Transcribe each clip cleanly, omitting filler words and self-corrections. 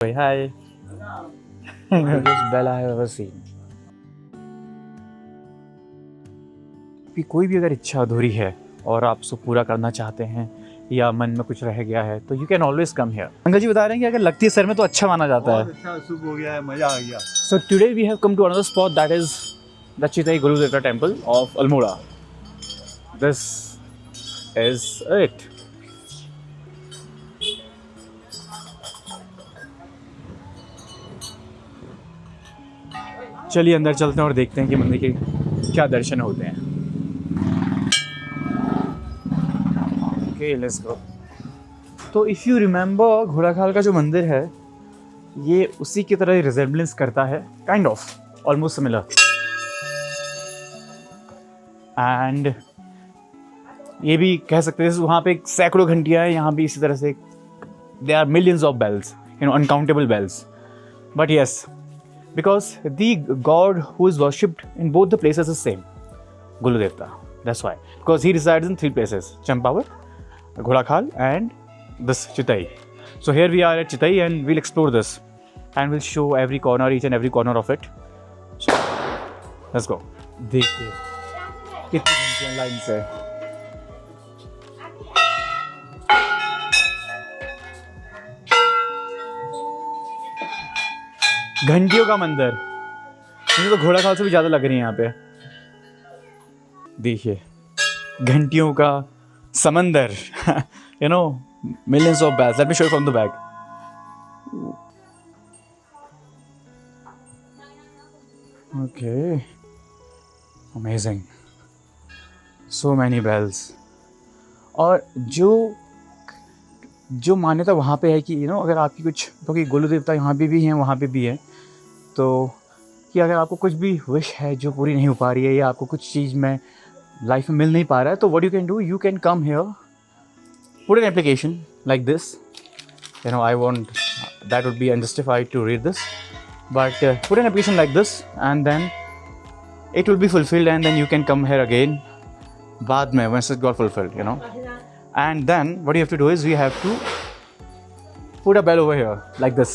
Hi. Biggest bell I have ever seen. कि कोई भी अगर इच्छा अधूरी है और आप उसको पूरा करना चाहते हैं या मन में कुछ रह गया है तो you can always come here. Uncle ji बता रहे हैं कि अगर लगती है सर में तो अच्छा माना जाता है। अच्छा शुभ हो गया है, मजा आ गया। So today we have come to another spot that is the Chitai Gurudevta temple of Almora. This is it. चलिए अंदर चलते हैं और देखते हैं कि मंदिर के क्या दर्शन होते हैं। Okay let's go. तो इफ़ यू रिमेंबर घोड़ाखाल का जो मंदिर है ये उसी की तरह रिजेम्बलेंस करता है, kind of almost similar. And ये भी कह सकते हैं वहाँ पे सैकड़ों घंटियाँ हैं, यहाँ भी इसी तरह से they are millions of bells, uncountable bells. But yes, because the god who is worshipped in both the places is same, Gurudevta. That's why, because he resides in three places: Champavat, Ghodakhal, and this Chitai. So here we are at Chitai, and we'll explore this, and we'll show every corner, each and every corner of it. So let's go. देखिए कितनी घंटियाँ line से। घंटियों का मंदिर, मुझे तो घोड़ाखाल से भी ज़्यादा लग रही है यहाँ पे। देखिए घंटियों का समंदर, millions of bells. Let me show you from the back. Okay, amazing. So many bells. और जो मान्यता वहाँ पे है कि अगर आपकी कुछ, क्योंकि गुरु देवता यहाँ पे भी हैं वहाँ पे भी हैं, तो कि अगर आपको कुछ भी विश है जो पूरी नहीं हो पा रही है या आपको कुछ चीज़ में लाइफ में मिल नहीं पा रहा है, तो what you can do, you can come here, put an application like this. I want that would be unjustified to read this, but put an application like this and then it will be fulfilled and then you can come here again बाद में once it got fulfilled, And then what you have to do is we have to put a bell over here like this.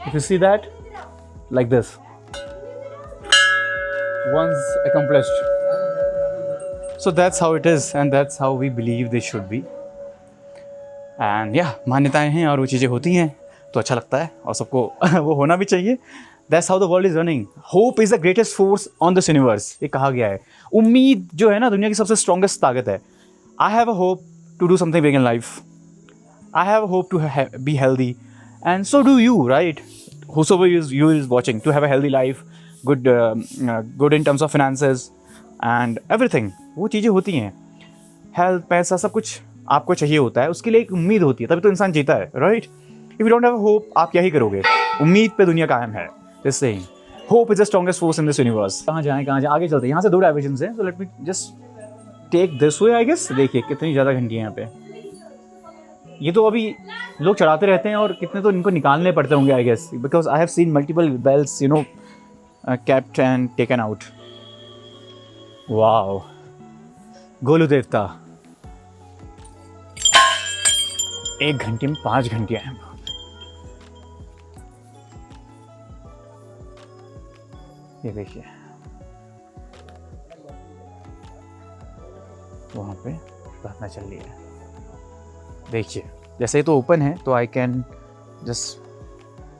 If you see that, like this. Once accomplished. So that's how it is and that's how we believe they should be. And yeah, मान्यताएं हैं और वो चीज़ें होती हैं तो अच्छा लगता है और सबको वो होना भी चाहिए। That's how the world is running. Hope is the greatest force on this universe. ये कहा गया है। उम्मीद जो है ना दुनिया की सबसे स्ट्रॉन्गेस्ट ताकत है। I have a hope to do something big in life. I have a hope to be healthy, and so do you, right? Whosoever is watching, to have a healthy life, good in terms of finances and everything. वो चीज़ें होती हैं, health, पैसा, सब कुछ आपको चाहिए होता है, उसके लिए एक उम्मीद होती है, तभी तो इंसान जीता है, right? If you don't have a hope, आप क्या ही करोगे? उम्मीद पे दुनिया कायम है। Just saying, hope is the strongest force in this universe. कहाँ जाएं आगे चलते हैं। यहाँ से दो डाइवर्जन्स हैं, so let me just take this way I guess. देखिए कितनी ज़्यादा घंटियाँ यहाँ पे। ये तो अभी लोग चढ़ाते रहते हैं और कितने तो इनको निकालने पड़ते होंगे I guess, because I have seen multiple bells kept and taken out. Wow, Golu Devta. 1 घंटे में 5 घंटियाँ हैं। ये देखिए वहाँ पे प्रार्थना चल रही है। देखिए जैसे ही तो ओपन है तो I can just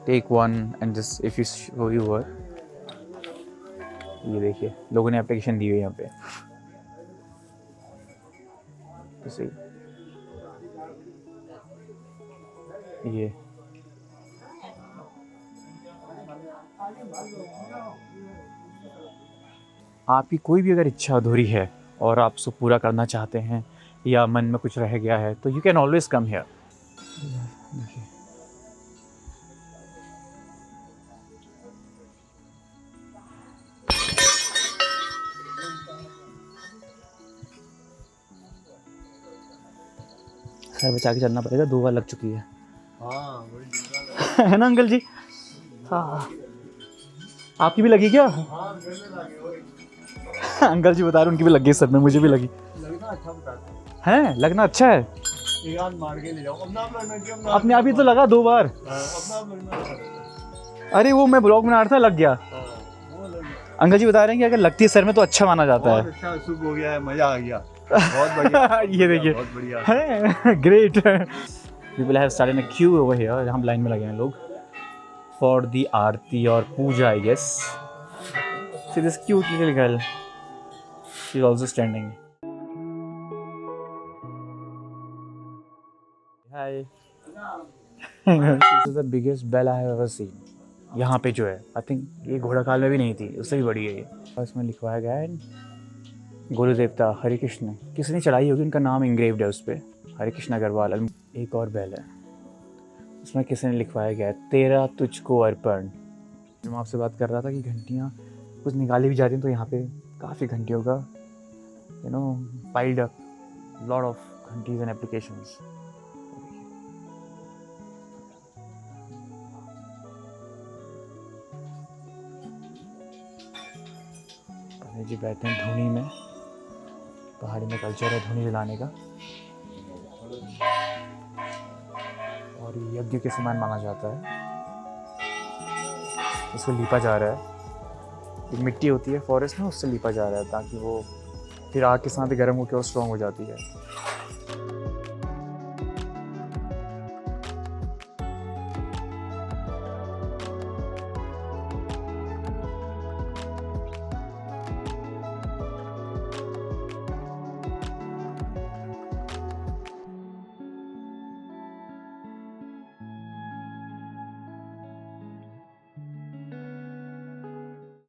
take one and just if you show you where, ये देखिए लोगों ने एप्लीकेशन दी हुई है यहाँ पे। जैसे ये आपकी कोई भी अगर इच्छा अधूरी है और आप उसको पूरा करना चाहते हैं या मन में कुछ रह गया है तो you can always come here. Sir बचा के चलना पड़ेगा, 2 बार लग चुकी है। हाँ है ना अंकल जी? हाँ, आपकी भी लगी क्या? अंकल जी बता रहे उनकी भी लग गई सर में, मुझे भी लगी। लगना अच्छा बताते हैं, लगना अच्छा है। एक हाथ मार के ले जाओ अपना आप लगना चाहिए अपने आप ही तो लगा 2 बार। अपना आप लगना चाहिए। अरे वो मैं ब्लॉग बना रहा था, लग गया। वो लग गया। अंकल जी बता रहे हैं कि अगर लगती है सर में तो अच्छा माना जाता बहुत है। अच्छा शुभ हो गया है, मजा आ गया, बहुत बढ़िया। ये देखिए, बहुत बढ़िया। Great. People have started a queue over here, हम लाइन में लगे हैं लोग फॉर द आरती और पूजा I guess. See this cute little girl, she is also standing. Hi. This is the biggest bell I have ever seen. यहाँ पे जो है आई थिंक ये घोड़ा काल में भी नहीं थी, उससे भी बड़ी है ये। और इसमें लिखवाया गया है गुरु देवता हरे कृष्ण, किसी ने चढ़ाई होगी, उनका नाम इंग्रेव्ड है उस पर, हरे कृष्ण अग्रवाल। एक और बैल है, उसमें किसी ने लिखवाया गया है तेरा तुझको अर्पण। मैं आपसे बात कर रहा था कि घंटियाँ कुछ निकाली भी जाती हैं, तो यहाँ पे काफ़ी घंटियों का पाइल्ड अप लॉट ऑफ घंटीज एंड एप्लीकेशंस। जी बैठते हैं धुनी में, पहाड़ी में कल्चर है धुनी जलाने का, और यज्ञ के समान माना जाता है। इसको लीपा जा रहा है, एक मिट्टी होती है फॉरेस्ट में, उससे लीपा जा रहा है ताकि वो फिर आग के साथ गर्म होकर और स्ट्रॉन्ग हो जाती है।